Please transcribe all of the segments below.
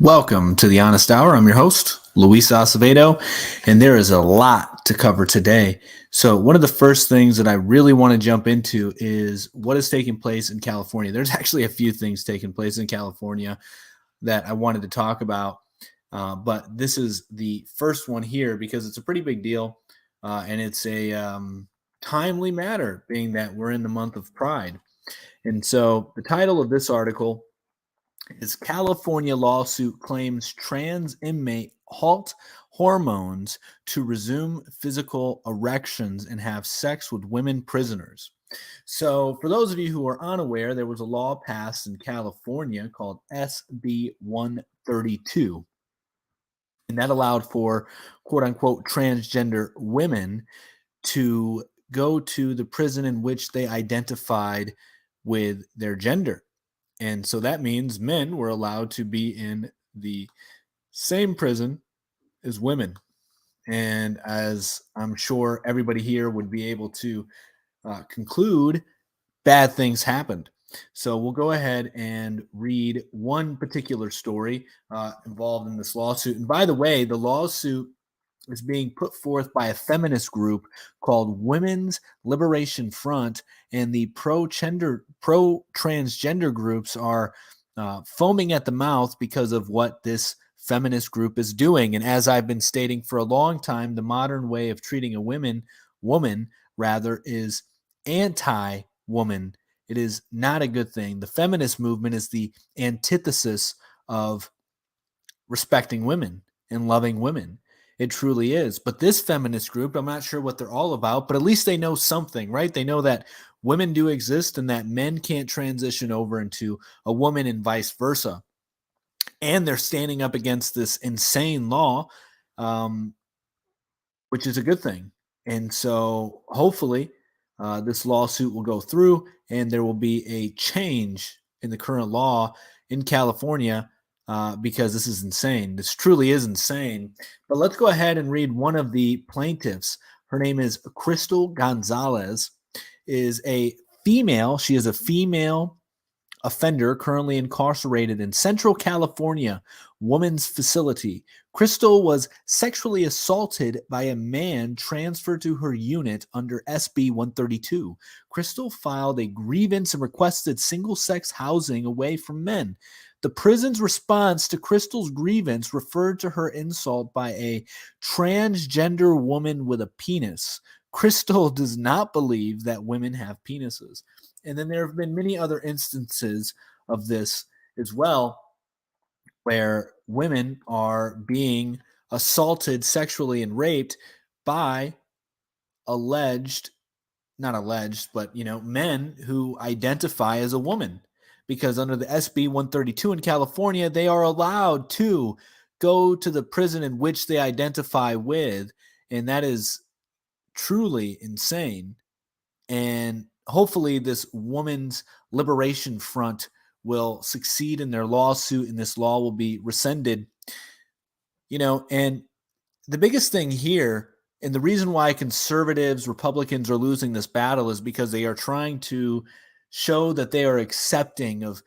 Welcome to the Honest Hour. I'm your host, Luis Acevedo, and there is a lot to cover today. So, one of the first things that I really want to jump into is what is taking place in California. There's actually a few things taking place in California that I wanted to talk about, but this is the first one here because it's a pretty big deal, and it's a timely matter, being that we're in the month of Pride. And so, the title of this article is California lawsuit claims trans inmate halt hormones to resume physical erections and have sex with women prisoners. So, for those of you who are unaware, there was a law passed in California called SB 132, and that allowed for quote unquote transgender women to go to the prison in which they identified with their gender. And so that means men were allowed to be in the same prison as women. And as I'm sure everybody here would be able to conclude, bad things happened. So we'll go ahead and read one particular story involved in this lawsuit. And by the way, the lawsuit is being put forth by a feminist group called Women's Liberation Front, and the pro-transgender groups are foaming at the mouth because of what this feminist group is doing. And as I've been stating for a long time, the modern way of treating a woman rather, is anti-woman. It is not a good thing. The feminist movement is the antithesis of respecting women and loving women. It truly is. But this feminist group, I'm not sure what they're all about, but at least they know something, right? They know that women do exist and that men can't transition over into a woman and vice versa. And they're standing up against this insane law, which is a good thing. And so hopefully this lawsuit will go through and there will be a change in the current law in California because this is insane. This truly is insane. But let's go ahead and read one of the plaintiffs. Her name is Crystal Gonzalez, is a female. She is a female offender currently incarcerated in Central California Women's Facility. Crystal was sexually assaulted by a man transferred to her unit under SB 132. Crystal filed a grievance and requested single-sex housing away from men. The prison's response to Crystal's grievance referred to her insult by a transgender woman with a penis. Crystal does not believe that women have penises. And then there have been many other instances of this as well, where women are being assaulted sexually and raped by not alleged, but, men who identify as a woman. Because under the SB 132 in California, they are allowed to go to the prison in which they identify with. And that is truly insane. And hopefully this Women's Liberation Front will succeed in their lawsuit and this law will be rescinded. And the biggest thing here, and the reason why conservatives, Republicans are losing this battle, is because they are trying to show that they are accepting of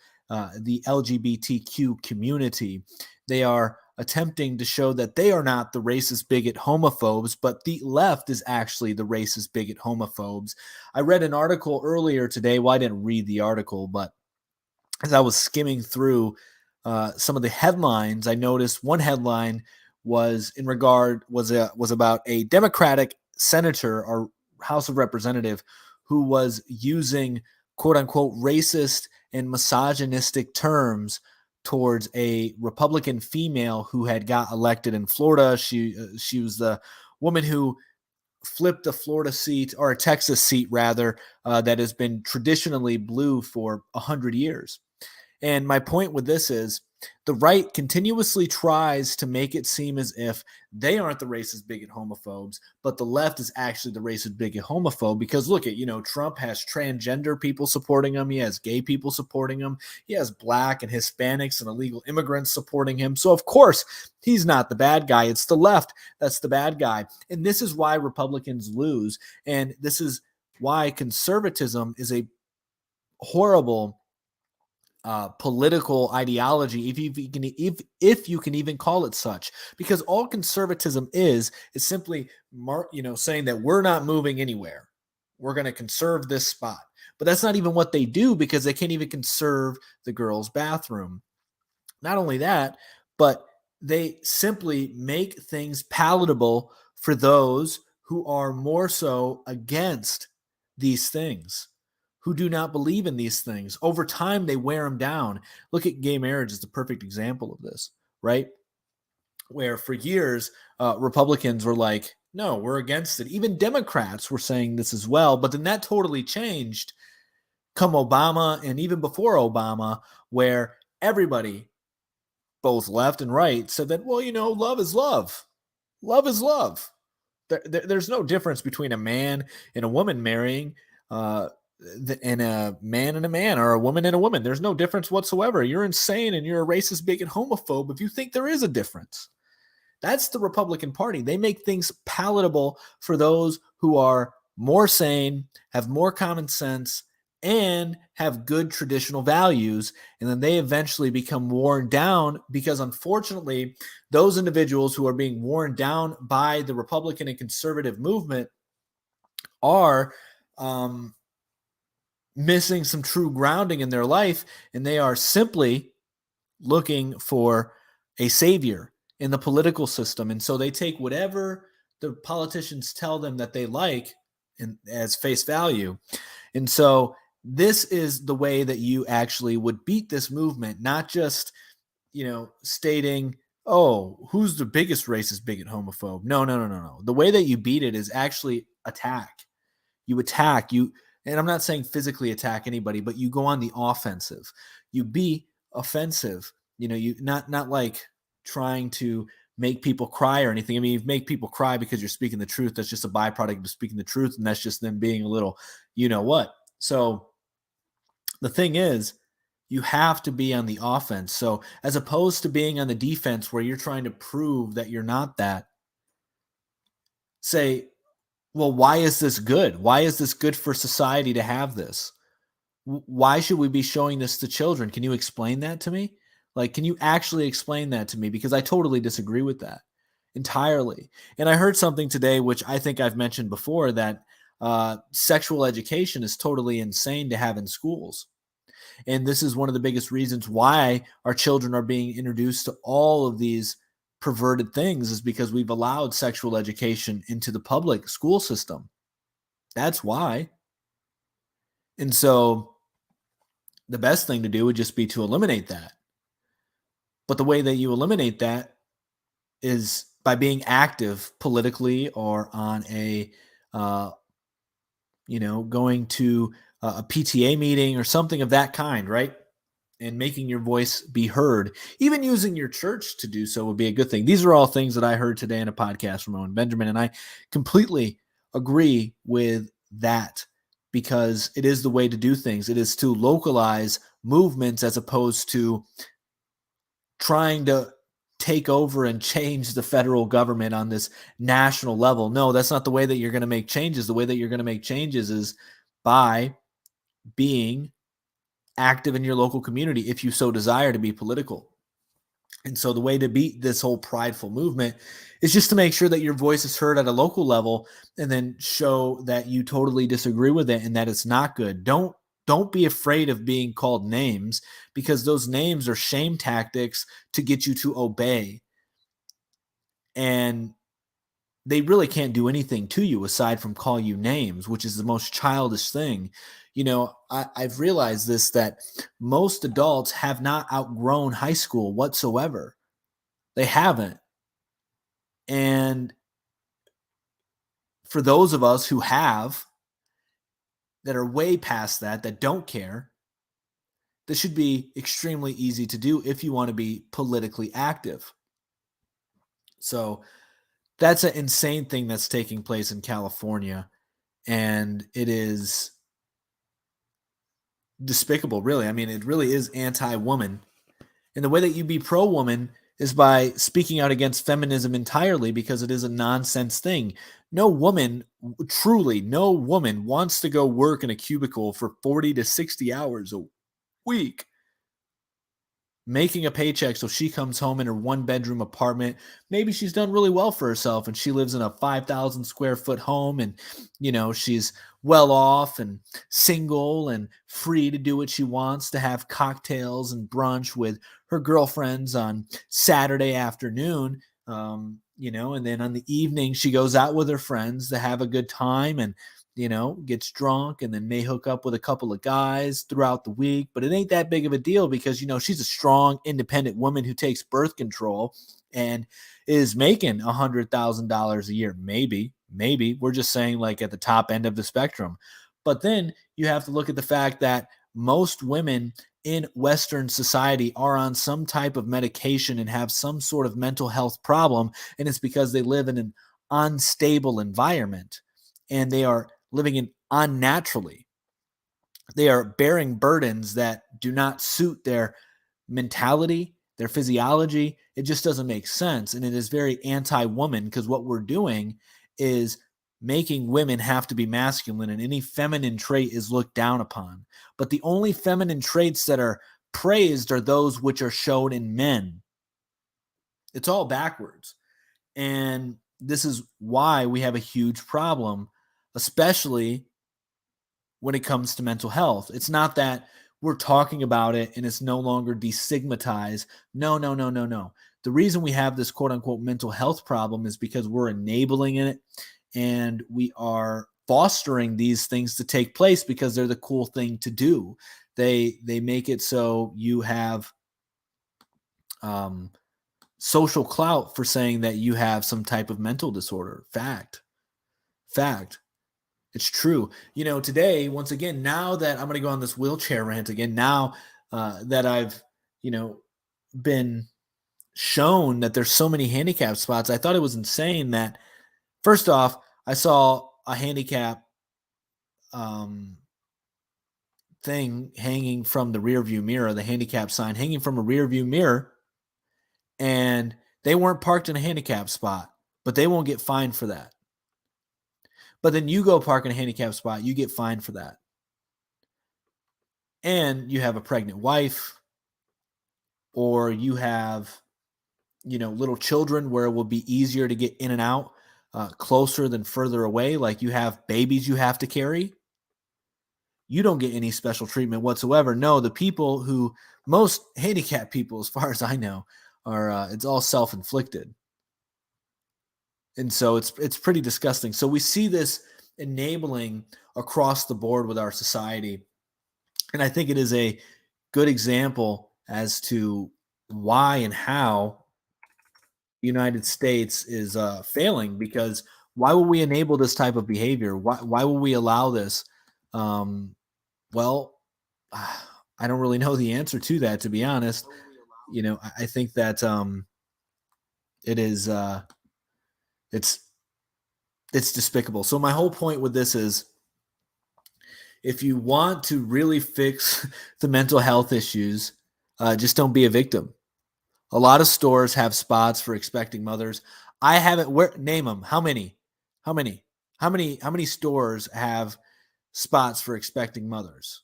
the LGBTQ community. They are attempting to show that they are not the racist, bigot, homophobes, but the left is actually the racist, bigot, homophobes. I read an article earlier today. Well, I didn't read the article, but as I was skimming through some of the headlines, I noticed one headline was about a Democratic senator or House of Representative who was using quote unquote racist and misogynistic terms towards a Republican female who had got elected in Florida. She was the woman who flipped a Florida seat, or a Texas seat rather, that has been traditionally blue for 100 years. And my point with this is the right continuously tries to make it seem as if they aren't the racist, bigot, homophobes, but the left is actually the racist, bigot, homophobe. Because look at, Trump has transgender people supporting him. He has gay people supporting him. He has black and Hispanics and illegal immigrants supporting him. So of course, he's not the bad guy. It's the left that's the bad guy. And this is why Republicans lose. And this is why conservatism is a horrible political ideology, if you can even call it such, because all conservatism is simply saying that we're not moving anywhere. We're going to conserve this spot, but that's not even what they do, because they can't even conserve the girls' bathroom. Not only that, but they simply make things palatable for those who are more so against these things, who do not believe in these things. Over time, they wear them down. Look at gay marriage as the perfect example of this, right? Where for years, Republicans were like, no, we're against it. Even Democrats were saying this as well. But then that totally changed come Obama, and even before Obama, where everybody, both left and right, said that, well, love is love. Love is love. There's no difference between a man and a woman marrying, and a man, or a woman and a woman. There's no difference whatsoever. You're insane and you're a racist, bigot, homophobe if you think there is a difference. That's the Republican Party. They make things palatable for those who are more sane, have more common sense, and have good traditional values. And then they eventually become worn down, because unfortunately, those individuals who are being worn down by the Republican and conservative movement are missing some true grounding in their life, and they are simply looking for a savior in the political system. And so they take whatever the politicians tell them that they like as face value. And so this is the way that you actually would beat this movement, not just, stating, oh, who's the biggest racist, bigot, homophobe? No. The way that you beat it is actually attack. You attack, and I'm not saying physically attack anybody, but you go on the offensive. You be offensive. You not like trying to make people cry or anything. I mean, you make people cry because you're speaking the truth. That's just a byproduct of speaking the truth, and that's just them being a little, what. So the thing is, you have to be on the offense. So as opposed to being on the defense where you're trying to prove that you're not that, say, well, why is this good? Why is this good for society to have this? Why should we be showing this to children? Can you explain that to me? Like, can you actually explain that to me? Because I totally disagree with that entirely. And I heard something today, which I think I've mentioned before, that sexual education is totally insane to have in schools. And this is one of the biggest reasons why our children are being introduced to all of these perverted things, is because we've allowed sexual education into the public school system. That's why. And so the best thing to do would just be to eliminate that. But the way that you eliminate that is by being active politically, or on a, going to a PTA meeting or something of that kind, right? And making your voice be heard. Even using your church to do so would be a good thing. These are all things that I heard today in a podcast from Owen Benjamin, and I completely agree with that, because it is the way to do things. It is to localize movements as opposed to trying to take over and change the federal government on this national level. No, that's not the way that you're going to make changes. The way that you're going to make changes is by being active in your local community, if you so desire to be political. And so the way to beat this whole prideful movement is just to make sure that your voice is heard at a local level, and then show that you totally disagree with it and that it's not good. Don't be afraid of being called names, because those names are shame tactics to get you to obey. And they really can't do anything to you aside from call you names, which is the most childish thing. I've realized this, that most adults have not outgrown high school whatsoever. They haven't. And for those of us who have, that are way past that don't care, this should be extremely easy to do if you want to be politically active. So that's an insane thing that's taking place in California. And it is despicable, really. I mean, it really is anti-woman. And the way that you be pro-woman is by speaking out against feminism entirely, because it is a nonsense thing. No woman, truly, no woman wants to go work in a cubicle for 40 to 60 hours a week making a paycheck. So she comes home in her 1 bedroom apartment. Maybe she's done really well for herself and she lives in a 5,000 square foot home, and, she's well off and single and free to do what she wants, to have cocktails and brunch with her girlfriends on Saturday afternoon. And then on the evening, she goes out with her friends to have a good time and, gets drunk and then may hook up with a couple of guys throughout the week. But it ain't that big of a deal because, she's a strong, independent woman who takes birth control and is making $100,000 a year. Maybe we're just saying like at the top end of the spectrum. But then you have to look at the fact that most women in Western society are on some type of medication and have some sort of mental health problem. And it's because they live in an unstable environment and they are living in unnaturally. They are bearing burdens that do not suit their mentality, their physiology. It just doesn't make sense. And it is very anti-woman because what we're doing is making women have to be masculine and any feminine trait is looked down upon. But the only feminine traits that are praised are those which are shown in men. It's all backwards. And this is why we have a huge problem, especially when it comes to mental health. It's not that we're talking about it and it's no longer destigmatized. No, no, no, no, no. The reason we have this quote unquote mental health problem is because we're enabling it and we are fostering these things to take place because they're the cool thing to do. They make it so you have social clout for saying that you have some type of mental disorder. Fact. It's true. Today, once again, now that I'm going to go on this wheelchair rant again, now that I've, been shown that there's so many handicap spots, I thought it was insane that, first off, I saw a handicap thing hanging from the rear view mirror, the handicap sign hanging from a rear view mirror, and they weren't parked in a handicap spot, but they won't get fined for that. But then you go park in a handicap spot, you get fined for that. And you have a pregnant wife, or you have, little children where it will be easier to get in and out closer than further away. Like you have babies you have to carry. You don't get any special treatment whatsoever. No, the people who, most handicapped people, as far as I know, are it's all self-inflicted. And so it's pretty disgusting. So we see this enabling across the board with our society. And I think it is a good example as to why and how the United States is failing, because why will we enable this type of behavior? Why will we allow this? Well, I don't really know the answer to that, to be honest. I think that it is it's despicable. So my whole point with this is, if you want to really fix the mental health issues, just don't be a victim. A lot of stores have spots for expecting mothers. I haven't. Name them? How many? How many? How many stores have spots for expecting mothers?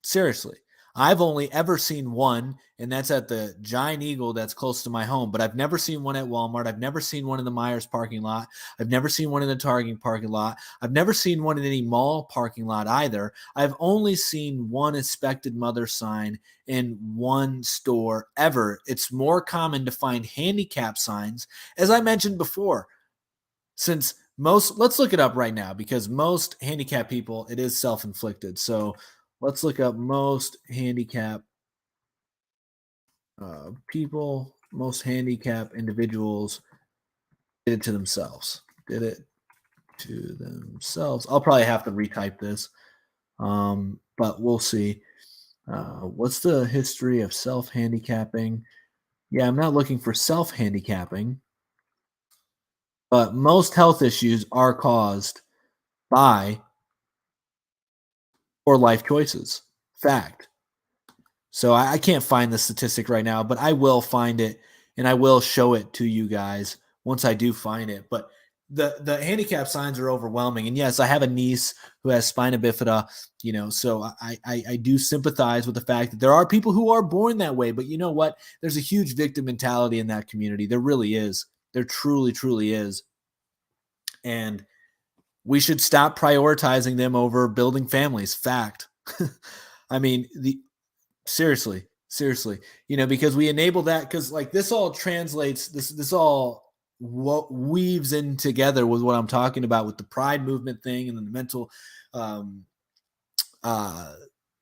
Seriously. I've only ever seen one, and that's at the Giant Eagle that's close to my home. But I've never seen one at Walmart. I've never seen one in the Myers parking lot. I've never seen one in the Target parking lot. I've never seen one in any mall parking lot either. I've only seen one expected mother sign in one store ever. It's more common to find handicap signs, as I mentioned before, since let's look it up right now, because most handicap people, it is self-inflicted. So let's look up most handicap people, most handicap individuals did it to themselves. Did it to themselves. I'll probably have to retype this, but we'll see. What's the history of self-handicapping? Yeah, I'm not looking for self-handicapping, but most health issues are caused by poor life choices. Fact. So I can't find the statistic right now, but I will find it and I will show it to you guys once I do find it. But the handicap signs are overwhelming. And yes, I have a niece who has spina bifida, so I do sympathize with the fact that there are people who are born that way. But you know what? There's a huge victim mentality in that community. There really is. There truly, truly is. And we should stop prioritizing them over building families. Fact. I mean, seriously, because we enable that, because like this all translates, this all what weaves in together with what I'm talking about with the pride movement thing and then the um,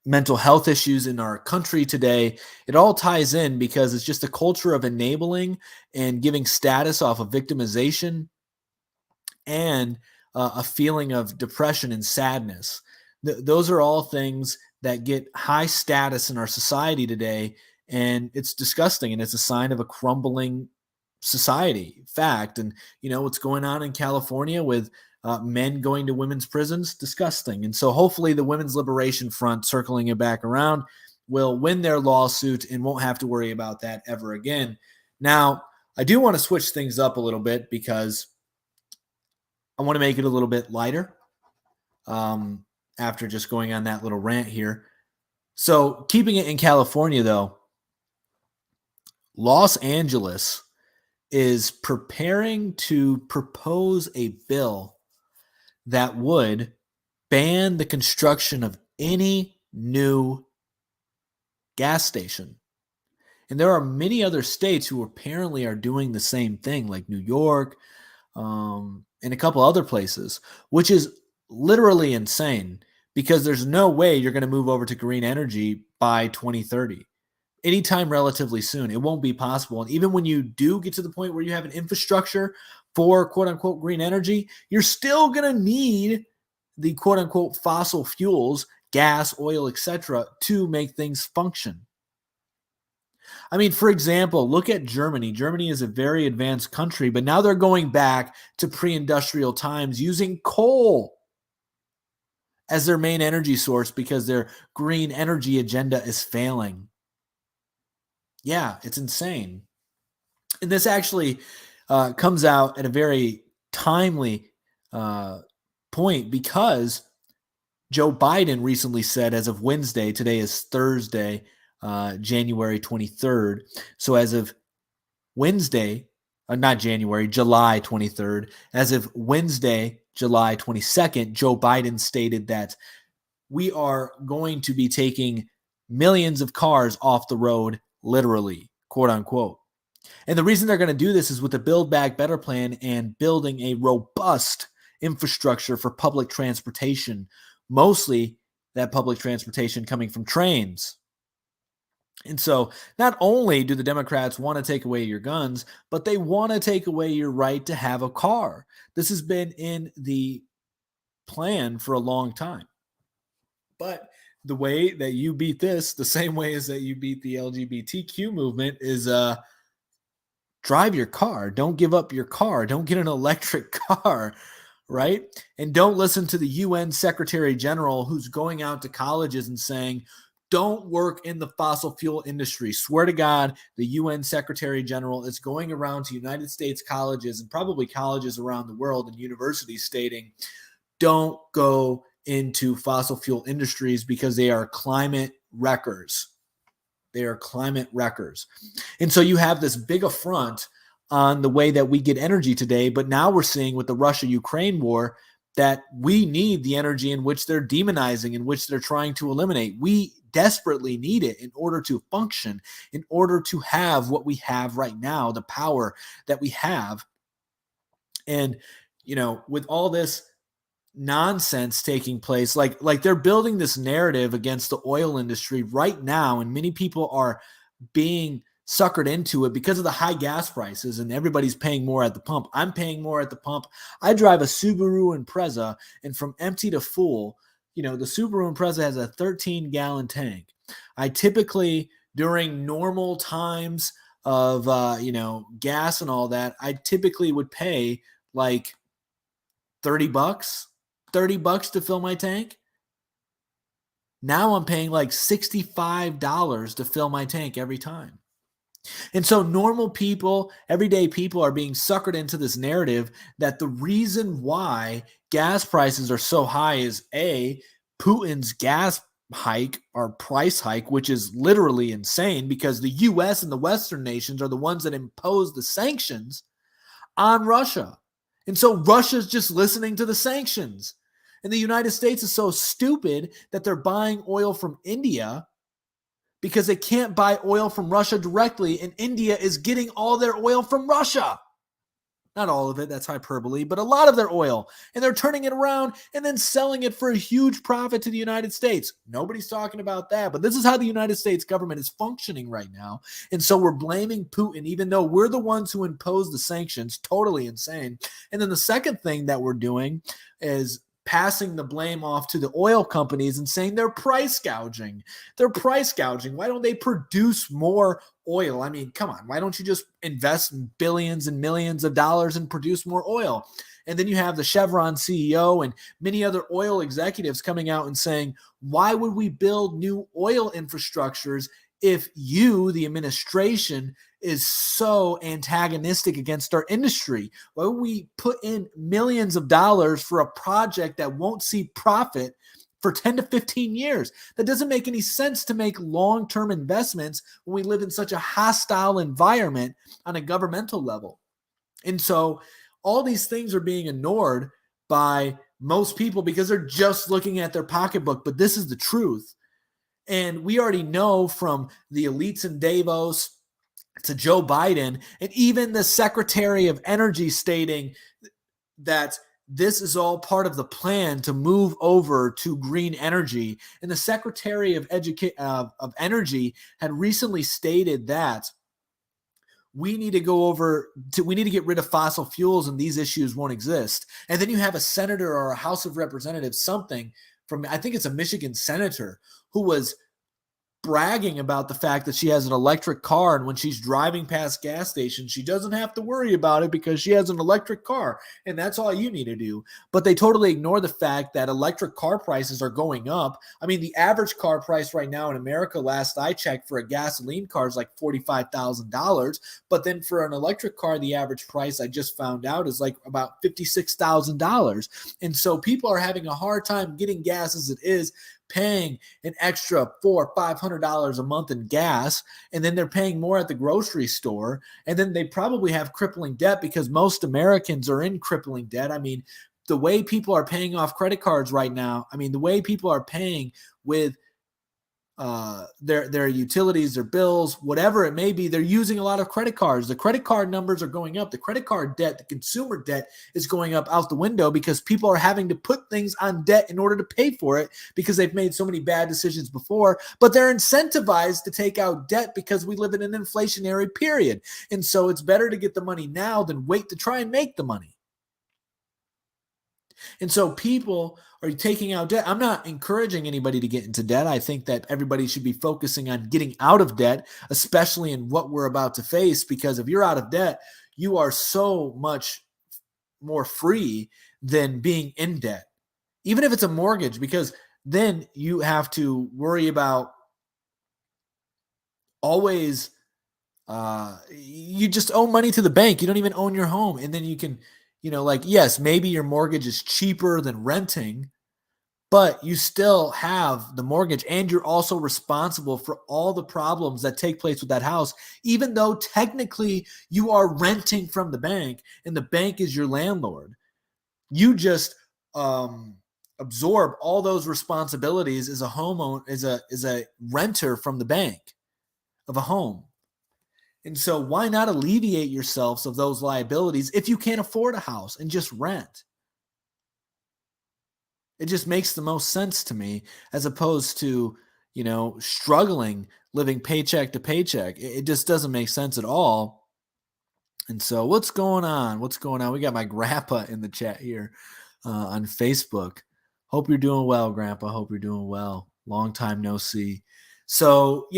mental health issues in our country today. It all ties in because it's just a culture of enabling and giving status off of victimization and a feeling of depression and sadness. Those are all things that get high status in our society today, and it's disgusting, and it's a sign of a crumbling society. Fact. And what's going on in California with men going to women's prisons, disgusting. And so hopefully the Women's Liberation Front, circling it back around, will win their lawsuit and won't have to worry about that ever again. Now, I do want to switch things up a little bit because I want to make it a little bit lighter after just going on that little rant here. So keeping it in California, though, Los Angeles is preparing to propose a bill that would ban the construction of any new gas station. And there are many other states who apparently are doing the same thing, like New York, and a couple other places, which is literally insane because there's no way you're going to move over to green energy by 2030. Anytime relatively soon, it won't be possible. And even when you do get to the point where you have an infrastructure for quote unquote green energy, you're still going to need the quote unquote fossil fuels, gas, oil, etc., to make things function. I mean, for example, look at Germany. Germany is a very advanced country, but now they're going back to pre-industrial times using coal as their main energy source because their green energy agenda is failing. Yeah, it's insane. And this actually comes out at a very timely point because Joe Biden recently said, as of Wednesday, today is Thursday, January 23rd. So as of Wednesday, not January, July 23rd, as of Wednesday, July 22nd, Joe Biden stated that we are going to be taking millions of cars off the road, literally, quote unquote. And the reason they're going to do this is with the Build Back Better plan and building a robust infrastructure for public transportation, mostly that public transportation coming from trains. And so not only do the Democrats want to take away your guns, but they want to take away your right to have a car. This has been in the plan for a long time. But the way that you beat this, the same way as that you beat the LGBTQ movement, is drive your car. Don't give up your car. Don't get an electric car, right? And don't listen to the UN Secretary General who's going out to colleges and saying, don't work in the fossil fuel industry. Swear to God, the UN Secretary General is going around to United States colleges and probably colleges around the world and universities stating, don't go into fossil fuel industries because they are climate wreckers. They are climate wreckers. And so you have this big affront on the way that we get energy today. But now we're seeing with the Russia-Ukraine war that we need the energy in which they're demonizing, in which they're trying to eliminate. We desperately need it in order to function, in order to have what we have right now, the power that we have. And, with all this nonsense taking place, like they're building this narrative against the oil industry right now, and many people are being suckered into it because of the high gas prices, and everybody's paying more at the pump. I'm paying more at the pump. I drive a Subaru Impreza, and from empty to full, the Subaru Impreza has a 13-gallon tank. I typically, during normal times of gas and all that, I typically would pay like $30 to fill my tank. Now I'm paying like $65 to fill my tank every time. And so normal people, everyday people are being suckered into this narrative that the reason why gas prices are so high is A, Putin's gas hike or price hike, which is literally insane because the US and the Western nations are the ones that impose the sanctions on Russia. And so Russia's just listening to the sanctions. And the United States is so stupid that they're buying oil from India because they can't buy oil from Russia directly, and India is getting all their oil from Russia. Not all of it, that's hyperbole, but a lot of their oil. And they're turning it around and then selling it for a huge profit to the United States. Nobody's talking about that, but this is how the United States government is functioning right now. And so we're blaming Putin, even though we're the ones who imposed the sanctions. Totally insane. And then the second thing that we're doing is passing the blame off to the oil companies and saying they're price gouging. They're price gouging. Why don't they produce more oil? I mean, come on. Why don't you just invest billions and millions of dollars and produce more oil? And then you have the Chevron CEO and many other oil executives coming out and saying, why would we build new oil infrastructures if you, the administration, is so antagonistic against our industry? Why would we put in millions of dollars for a project that won't see profit for 10 to 15 years? That doesn't make any sense to make long-term investments when we live in such a hostile environment on a governmental level. And so all these things are being ignored by most people because they're just looking at their pocketbook. But this is the truth. And we already know from the elites in Davos to Joe Biden, and even the Secretary of Energy stating that this is all part of the plan to move over to green energy. And the Secretary of Energy had recently stated that we need to we need to get rid of fossil fuels and these issues won't exist. And then you have a senator or a House of Representatives, something from, I think it's a Michigan senator, who was bragging about the fact that she has an electric car, and when she's driving past gas stations, she doesn't have to worry about it because she has an electric car, and that's all you need to do. But they totally ignore the fact that electric car prices are going up. I mean, the average car price right now in America, last I checked, for a gasoline car is like $45,000, but then for an electric car, the average price, I just found out, is like about $56,000. And so people are having a hard time getting gas as it is, paying an extra $400 or $500 a month in gas, and then they're paying more at the grocery store, and then they probably have crippling debt because most Americans are in crippling debt. I mean, the way people are paying off credit cards right now, I mean, the way people are paying with their utilities, their bills, whatever it may be, they're using a lot of credit cards. The credit card numbers are going up. The credit card debt, the consumer debt, is going up out the window because people are having to put things on debt in order to pay for it because they've made so many bad decisions before. But they're incentivized to take out debt because we live in an inflationary period. And so it's better to get the money now than wait to try and make the money. And so people are taking out debt. I'm not encouraging anybody to get into debt. I think that everybody should be focusing on getting out of debt, especially in what we're about to face, because if you're out of debt, you are so much more free than being in debt, even if it's a mortgage, because then you have to worry about always you just owe money to the bank. You don't even own your home. And then you can, like, yes, maybe your mortgage is cheaper than renting, but you still have the mortgage, and you're also responsible for all the problems that take place with that house, even though technically you are renting from the bank and the bank is your landlord. You just absorb all those responsibilities as a homeowner, as a renter from the bank of a home. And so why not alleviate yourselves of those liabilities if you can't afford a house and just rent? It just makes the most sense to me, as opposed to, struggling, living paycheck to paycheck. It just doesn't make sense at all. And so what's going on? What's going on? We got my grandpa in the chat here on Facebook. Hope you're doing well, Grandpa. Hope you're doing well. Long time no see. So,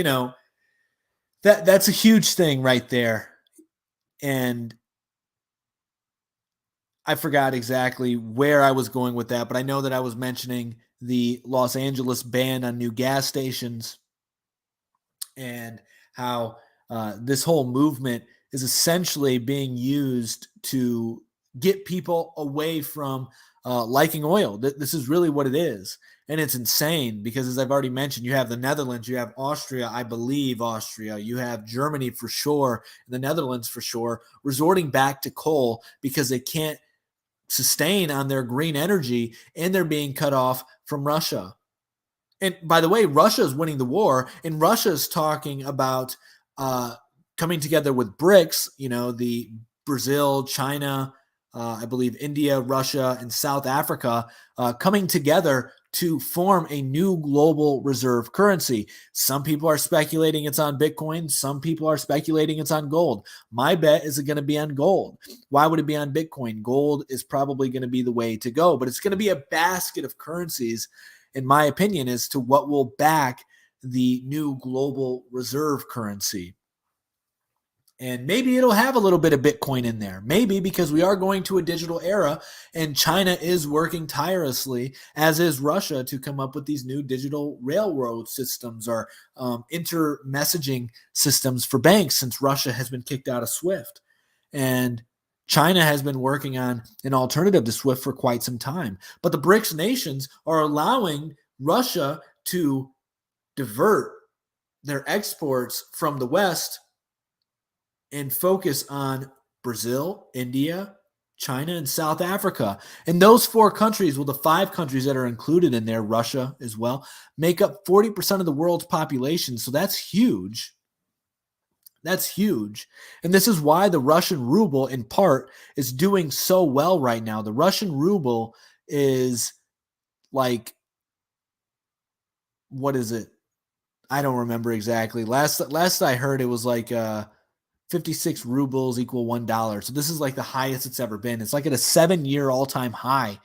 that's a huge thing right there. And I forgot exactly where I was going with that, but I know that I was mentioning the Los Angeles ban on new gas stations and how this whole movement is essentially being used to get people away from liking oil. This is really what it is. And it's insane because, as I've already mentioned, you have the Netherlands, you have Austria, I believe Austria, you have Germany for sure, and the Netherlands for sure, resorting back to coal because they can't sustain on their green energy and they're being cut off from Russia. And by the way, Russia is winning the war, and Russia is talking about coming together with BRICS, the Brazil, China, I believe India, Russia, and South Africa coming together to form a new global reserve currency. Some people are speculating it's on Bitcoin. Some people are speculating it's on gold. My bet is it going to be on gold. Why would it be on Bitcoin? Gold is probably going to be the way to go, but it's going to be a basket of currencies, in my opinion, as to what will back the new global reserve currency. And maybe it'll have a little bit of Bitcoin in there. Maybe, because we are going to a digital era and China is working tirelessly, as is Russia, to come up with these new digital railroad systems or inter-messaging systems for banks, since Russia has been kicked out of SWIFT. And China has been working on an alternative to SWIFT for quite some time. But the BRICS nations are allowing Russia to divert their exports from the West and focus on Brazil, India, China, and South Africa. And those 4 countries, well, the 5 countries that are included in there, Russia as well, make up 40% of the world's population. So that's huge. That's huge. And this is why the Russian ruble, in part, is doing so well right now. The Russian ruble is like, what is it? I don't remember exactly. Last I heard, it was like 56 rubles equal $1. So this is like the highest it's ever been. It's like at a 7-year all-time high.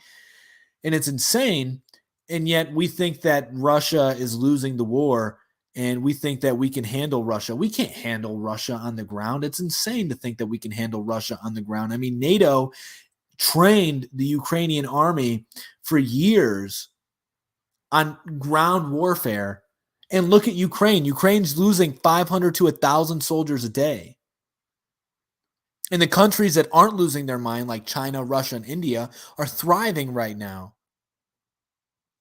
And it's insane. And yet we think that Russia is losing the war, and we think that we can handle Russia. We can't handle Russia on the ground. It's insane to think that we can handle Russia on the ground. I mean, NATO trained the Ukrainian army for years on ground warfare. And look at Ukraine. Ukraine's losing 500 to 1,000 soldiers a day. And the countries that aren't losing their mind, like China, Russia, and India, are thriving right now.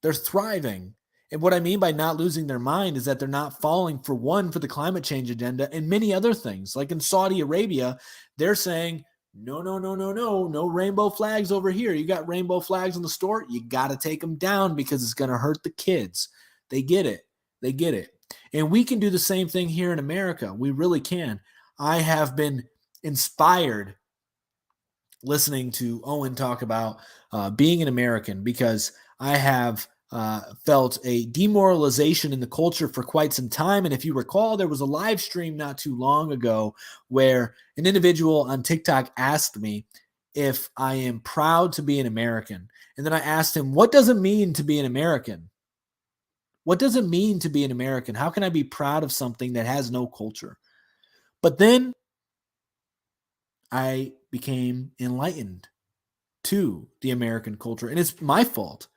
They're thriving. And what I mean by not losing their mind is that they're not falling for the climate change agenda and many other things. Like in Saudi Arabia, they're saying, no rainbow flags over here. You got rainbow flags in the store, you got to take them down because it's going to hurt the kids. They get it. They get it. And we can do the same thing here in America. We really can. I have been inspired listening to Owen talk about being an American, because I have felt a demoralization in the culture for quite some time. And if you recall, there was a live stream not too long ago where an individual on TikTok asked me if I am proud to be an American. And then I asked him, what does it mean to be an American? What does it mean to be an American? How can I be proud of something that has no culture? But then I became enlightened to the American culture. And it's my fault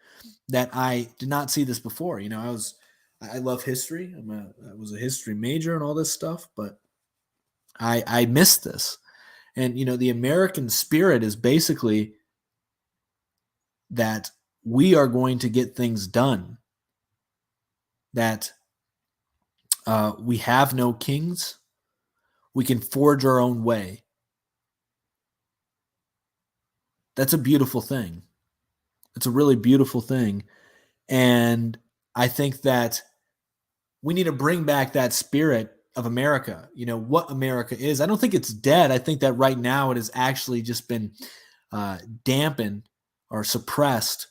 that I did not see this before. I love history. I was a history major and all this stuff, but I missed this. And, the American spirit is basically that we are going to get things done, that we have no kings. We can forge our own way. That's a beautiful thing. It's a really beautiful thing. And I think that we need to bring back that spirit of America, what America is. I don't think it's dead. I think that right now it has actually just been dampened or suppressed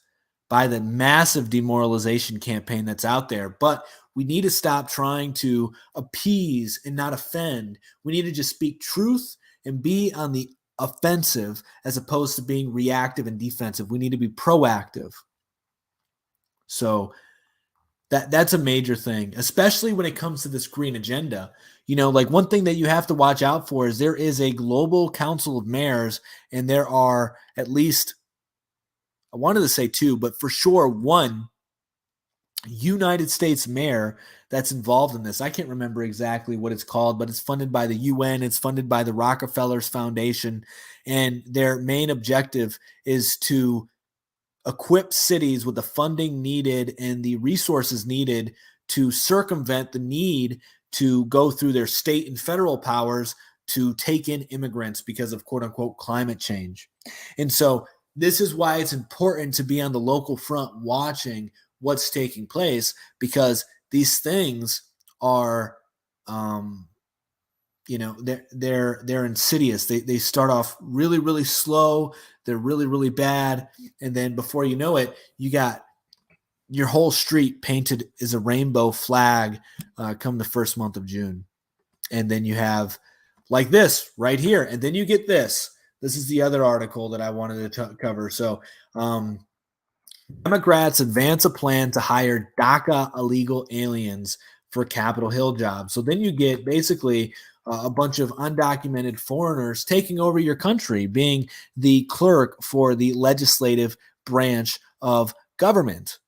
by the massive demoralization campaign that's out there. But we need to stop trying to appease and not offend. We need to just speak truth and be on the offensive as opposed to being reactive and defensive. We need to be proactive. So that's a major thing, especially when it comes to this green agenda. Like one thing that you have to watch out for is there is a global council of mayors, and there are at least, I wanted to say 2, but for sure 1 United States mayor that's involved in this. I can't remember exactly what it's called, but it's funded by the UN. It's funded by the Rockefellers Foundation. And their main objective is to equip cities with the funding needed and the resources needed to circumvent the need to go through their state and federal powers to take in immigrants because of quote unquote climate change. And so this is why it's important to be on the local front watching what's taking place, because these things are they're insidious. They start off really, really slow. They're really, really bad. And then before you know it, you got your whole street painted as a rainbow flag come the first month of June. And then you have like this right here. And then you get this. This is the other article that I wanted to cover. So Democrats advance a plan to hire DACA illegal aliens for Capitol Hill jobs. So then you get basically a bunch of undocumented foreigners taking over your country, being the clerk for the legislative branch of government.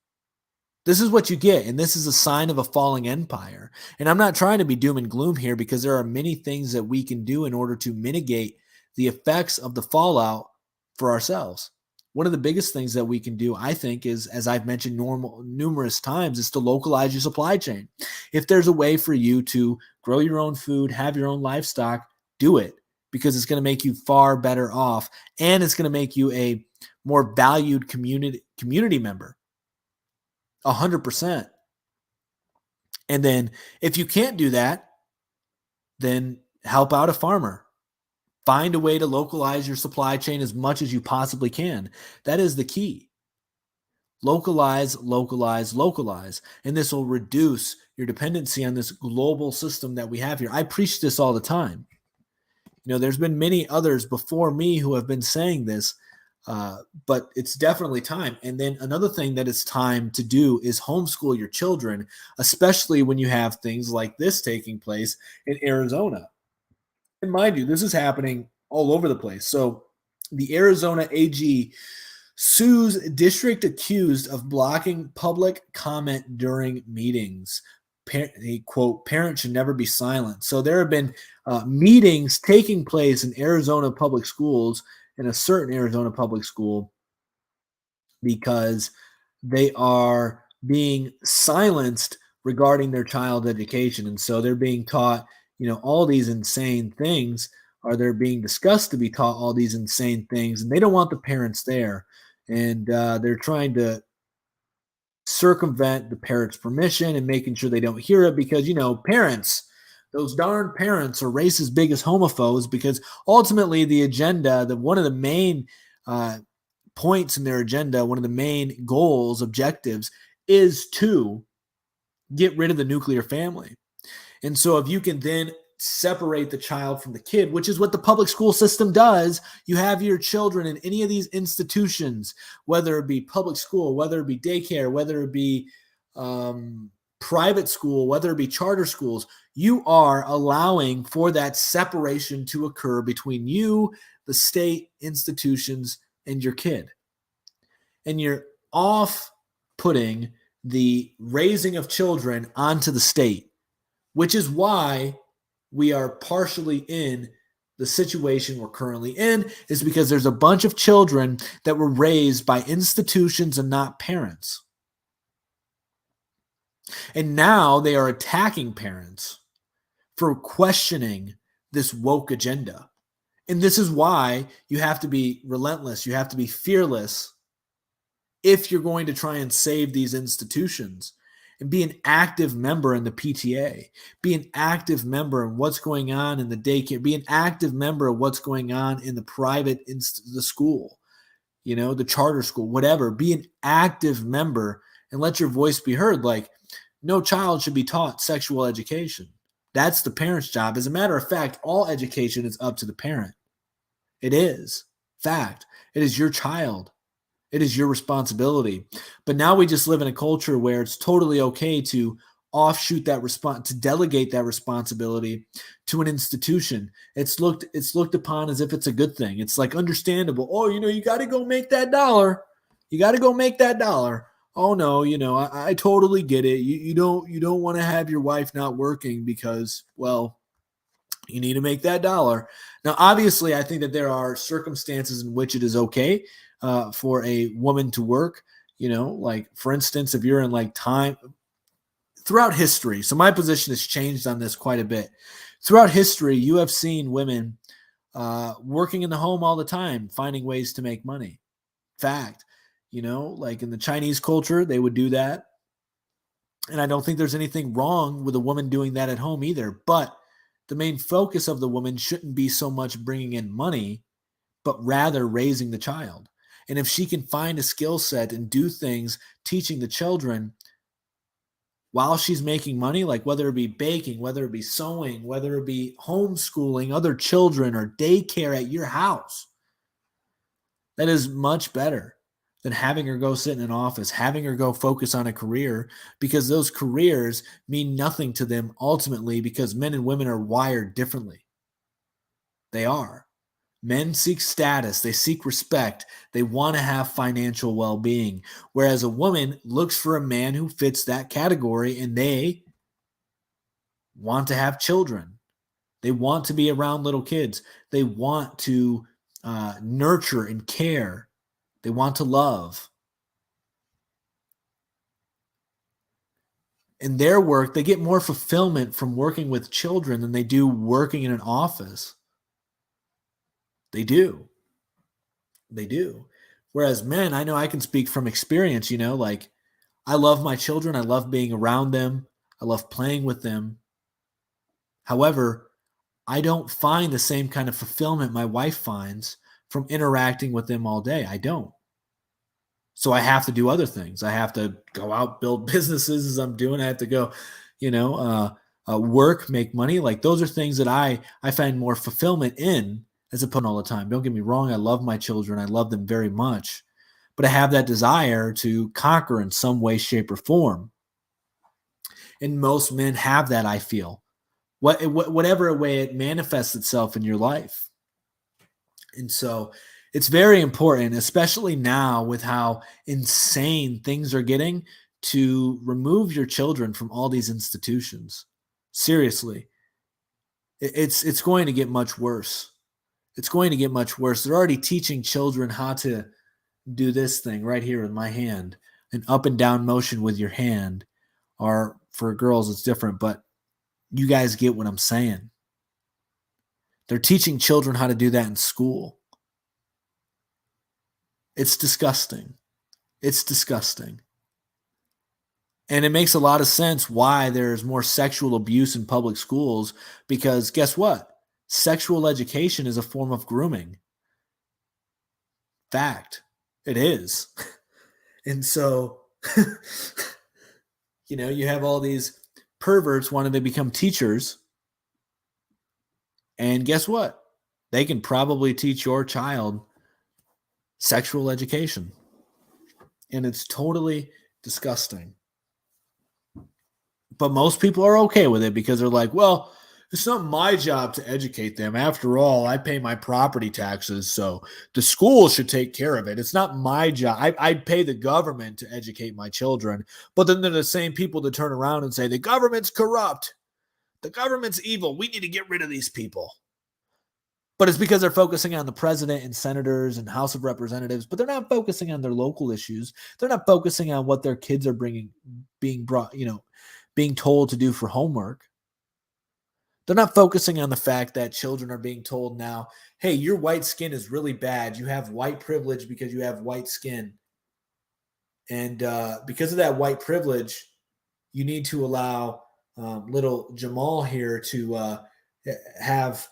This is what you get, and this is a sign of a falling empire. And I'm not trying to be doom and gloom here, because there are many things that we can do in order to mitigate the effects of the fallout for ourselves. One of the biggest things that we can do, I think, is, as I've mentioned numerous times, is to localize your supply chain. If there's a way for you to grow your own food, have your own livestock, do it, because it's going to make you far better off, and it's going to make you a more valued community member. 100%. And then if you can't do that, then help out a farmer. Find a way to localize your supply chain as much as you possibly can. That is the key. Localize, localize, localize. And this will reduce your dependency on this global system that we have here. I preach this all the time. There's been many others before me who have been saying this, but it's definitely time. And then another thing that it's time to do is homeschool your children, especially when you have things like this taking place in Arizona. And mind you, this is happening all over the place. So the Arizona AG sues district accused of blocking public comment during meetings. Quote, parents should never be silent. So there have been meetings taking place in Arizona public schools, in a certain Arizona public school, because they are being silenced regarding their child's education. And so they're being taught, all these insane things, or they're being discussed to be taught all these insane things, and they don't want the parents there. And they're trying to circumvent the parents' permission and making sure they don't hear it, because, parents, those darn parents, are racist biggest homophobes, because ultimately the agenda, one of the main points in their agenda, one of the main goals, objectives, is to get rid of the nuclear family. And so if you can then separate the child from the kid, which is what the public school system does, you have your children in any of these institutions, whether it be public school, whether it be daycare, whether it be private school, whether it be charter schools, you are allowing for that separation to occur between you, the state institutions, and your kid. And you're off putting the raising of children onto the state, which is why we are partially in the situation we're currently in, is because there's a bunch of children that were raised by institutions and not parents. And now they are attacking parents for questioning this woke agenda. And this is why you have to be relentless. You have to be fearless if you're going to try and save these institutions. And be an active member in the PTA. Be an active member in what's going on in the daycare. Be an active member of what's going on in the private, the school, the charter school, whatever. Be an active member and let your voice be heard. Like, no child should be taught sexual education. That's the parent's job. As a matter of fact, all education is up to the parent. It is. Fact. It is your child. It is your responsibility. But now we just live in a culture where it's totally okay to offshoot that to delegate that responsibility to an institution. It's looked upon as if it's a good thing. It's like understandable. Oh, you got to go make that dollar. You got to go make that dollar. oh no, I totally get it. You don't want to have your wife not working because, well, you need to make that dollar. Now, obviously, I think that there are circumstances in which it is okay for a woman to work. Like for instance, if you're in like time throughout history. So my position has changed on this quite a bit. Throughout history, you have seen women working in the home all the time, finding ways to make money. Fact, like in the Chinese culture, they would do that. And I don't think there's anything wrong with a woman doing that at home either. But the main focus of the woman shouldn't be so much bringing in money, but rather raising the child. And if she can find a skill set and do things teaching the children while she's making money, like whether it be baking, whether it be sewing, whether it be homeschooling other children or daycare at your house, that is much better than having her go sit in an office, having her go focus on a career, because those careers mean nothing to them ultimately because men and women are wired differently. They are. Men seek status, they seek respect, they want to have financial well being. Whereas a woman looks for a man who fits that category and they want to have children. They want to be around little kids. They want to nurture and care. They want to love. In their work, they get more fulfillment from working with children than they do working in an office. They do. They do. Whereas men, I know I can speak from experience, like I love my children. I love being around them. I love playing with them. However, I don't find the same kind of fulfillment my wife finds from interacting with them all day. I don't. So I have to do other things. I have to go out, build businesses as I'm doing. I have to go, work, make money. Like those are things that I find more fulfillment in as opposed to all the time. Don't get me wrong. I love my children. I love them very much, but I have that desire to conquer in some way, shape, or form. And most men have that, I feel. Whatever way it manifests itself in your life. And so it's very important, especially now with how insane things are getting, to remove your children from all these institutions. Seriously, it's going to get much worse. It's going to get much worse. They're already teaching children how to do this thing right here with my hand, an up and down motion with your hand. Or for girls, it's different, but you guys get what I'm saying. They're teaching children how to do that in school. It's disgusting. It's disgusting. And it makes a lot of sense why there's more sexual abuse in public schools, because guess what? Sexual education is a form of grooming. Fact. It is. And so, you have all these perverts wanting to become teachers. And guess what? They can probably teach your child sexual education. And it's totally disgusting. But most people are okay with it because they're like, well, it's not my job to educate them. After all, I pay my property taxes, so the school should take care of it. It's not my job. I pay the government to educate my children. But then they're the same people that turn around and say, the government's corrupt. The government's evil. We need to get rid of these people. But it's because they're focusing on the president and senators and House of Representatives, but they're not focusing on their local issues. They're not focusing on what their kids are being told to do for homework. They're not focusing on the fact that children are being told now, hey, your white skin is really bad. You have white privilege because you have white skin. And because of that white privilege, you need to allow little Jamal here to have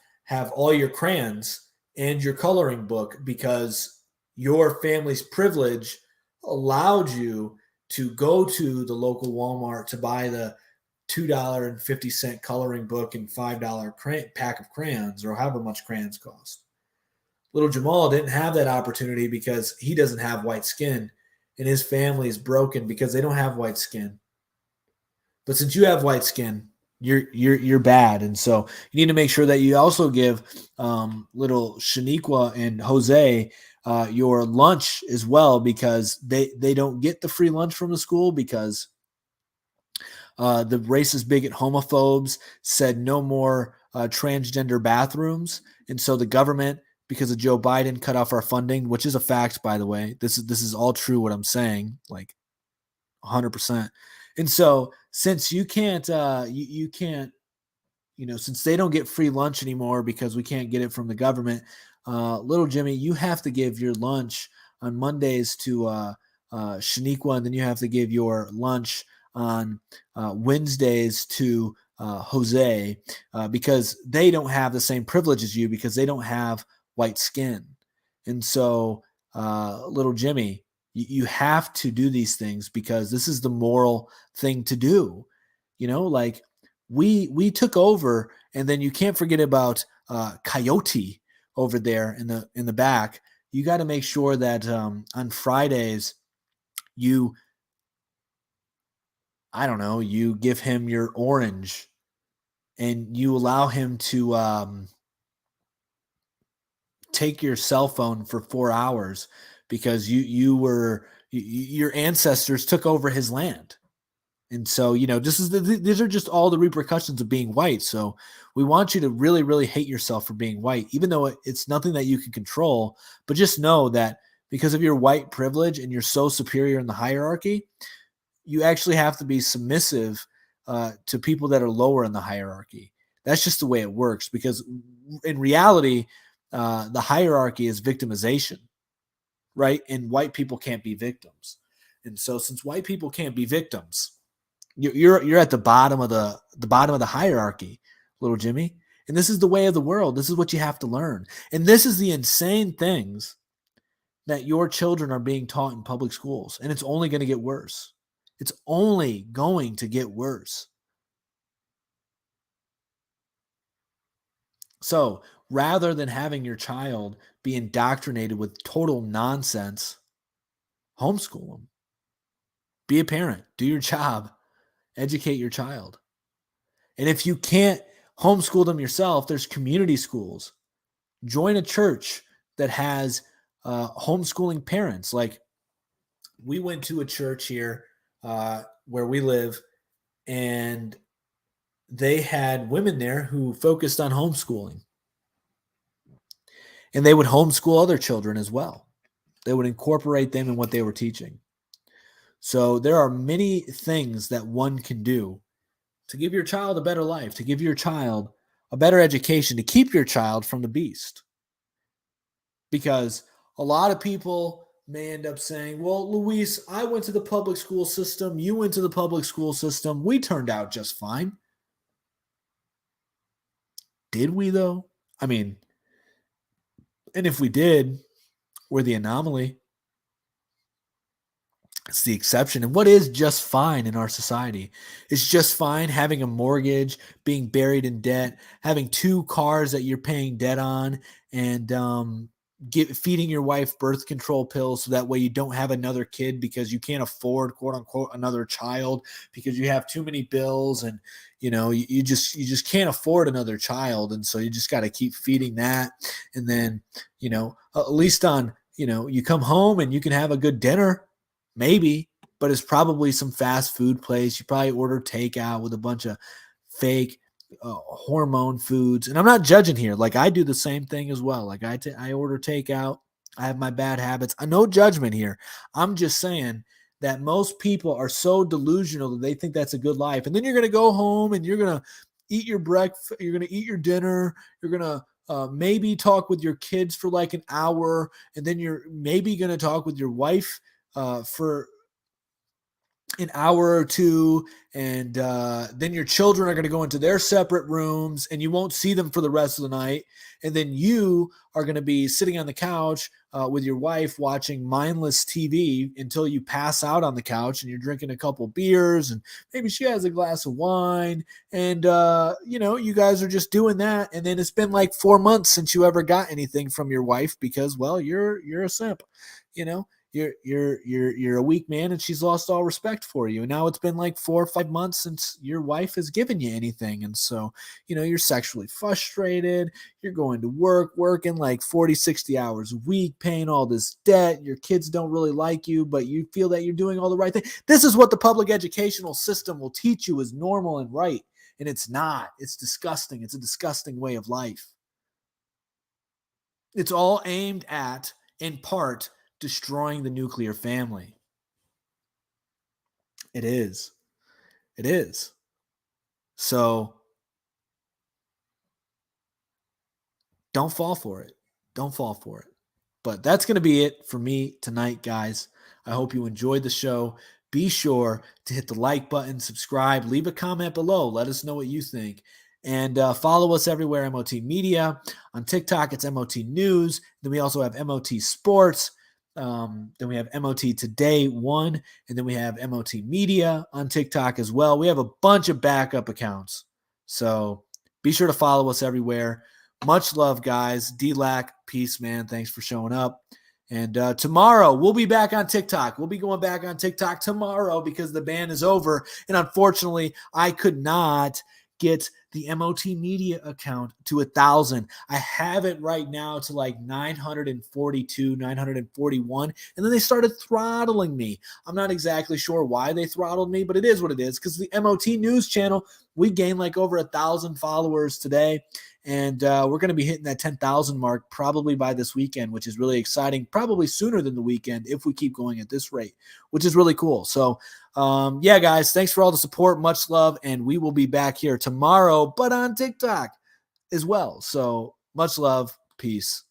all your crayons and your coloring book because your family's privilege allowed you to go to the local Walmart to buy the $2.50 coloring book and $5 pack of crayons, or however much crayons cost. Little Jamal didn't have that opportunity because he doesn't have white skin, and his family is broken because they don't have white skin. But since you have white skin, you're bad. And so you need to make sure that you also give little Shaniqua and Jose your lunch as well, because they don't get the free lunch from the school because the racist bigot homophobes said no more transgender bathrooms. And so the government, because of Joe Biden, cut off our funding, which is a fact, by the way. This is all true what I'm saying, like 100%. And so since you can't you can't, since they don't get free lunch anymore because we can't get it from the government, little Jimmy, you have to give your lunch on Mondays to Shaniqua, and then you have to give your lunch on Wednesdays to Jose, because they don't have the same privilege as you because they don't have white skin. And so, little Jimmy, you have to do these things because this is the moral thing to do. Like we took over, and then you can't forget about Coyote over there in the back. You got to make sure that on Fridays you, I don't know, you give him your orange, and you allow him to take your cell phone for 4 hours because your ancestors took over his land. And so, these are just all the repercussions of being white. So we want you to really, really hate yourself for being white, even though it's nothing that you can control. But just know that because of your white privilege and you're so superior in the hierarchy, you actually have to be submissive to people that are lower in the hierarchy. That's just the way it works, because in reality, the hierarchy is victimization, right? And white people can't be victims. And so since white people can't be victims, you're at the bottom of the hierarchy, little Jimmy. And this is the way of the world. This is what you have to learn. And this is the insane things that your children are being taught in public schools. And it's only going to get worse. It's only going to get worse. So rather than having your child be indoctrinated with total nonsense, homeschool them. Be a parent. Do your job. Educate your child. And if you can't homeschool them yourself, there's community schools. Join a church that has homeschooling parents. Like, we went to a church here where we live, and they had women there who focused on homeschooling. And they would homeschool other children as well. They would incorporate them in what they were teaching. So there are many things that one can do to give your child a better life, to give your child a better education, to keep your child from the beast. Because a lot of people may end up saying, well, Luis, I went to the public school system. You went to the public school system. We turned out just fine. Did we, though? I mean, and if we did, we're the anomaly. It's the exception. And what is just fine in our society? It's just fine having a mortgage, being buried in debt, having 2 cars that you're paying debt on, and feeding your wife birth control pills so that way you don't have another kid because you can't afford, quote unquote, another child because you have too many bills, and you just can't afford another child, and so you just got to keep feeding that. And then at least on you come home and you can have a good dinner. Maybe, but it's probably some fast food place. You probably order takeout with a bunch of fake hormone foods. And I'm not judging here. Like, I do the same thing as well. Like, I order takeout. I have my bad habits. No judgment here. I'm just saying that most people are so delusional that they think that's a good life. And then you're going to go home and you're going to eat your breakfast. You're going to eat your dinner. You're going to maybe talk with your kids for like an hour. And then you're maybe going to talk with your wife for an hour or two, and then your children are going to go into their separate rooms, and you won't see them for the rest of the night. And then you are going to be sitting on the couch with your wife watching mindless TV until you pass out on the couch, and you're drinking a couple beers, and maybe she has a glass of wine, and you guys are just doing that. And then it's been like 4 months since you ever got anything from your wife because, well, you're a simp, you're a weak man, and she's lost all respect for you. And now it's been like 4 or 5 months since your wife has given you anything. And so, you're sexually frustrated. You're going to work, working like 40, 60 hours a week, paying all this debt. Your kids don't really like you, but you feel that you're doing all the right thing. This is what the public educational system will teach you is normal and right. And it's not. It's disgusting. It's a disgusting way of life. It's all aimed at, in part, destroying the nuclear family. It is. It is. So don't fall for it. Don't fall for it. But that's going to be it for me tonight, guys. I hope you enjoyed the show. Be sure to hit the like button, subscribe, leave a comment below. Let us know what you think. And follow us everywhere, MOT Media. On TikTok, it's MOT News. Then we also have MOT Sports. Then we have MOT Today 1. And then we have MOT Media on TikTok as well. We have a bunch of backup accounts. So be sure to follow us everywhere. Much love, guys. D-Lac, peace, man. Thanks for showing up. And tomorrow, we'll be back on TikTok. We'll be going back on TikTok tomorrow because the ban is over. And unfortunately, I could not get the MOT Media account to 1,000. I have it right now to like 942, 941. And then they started throttling me. I'm not exactly sure why they throttled me, but it is what it is. Because the MOT News channel, we gained like over 1,000 followers today. And we're going to be hitting that 10,000 mark probably by this weekend, which is really exciting, probably sooner than the weekend if we keep going at this rate, which is really cool. So, yeah, guys, thanks for all the support. Much love. And we will be back here tomorrow, but on TikTok as well. So much love. Peace.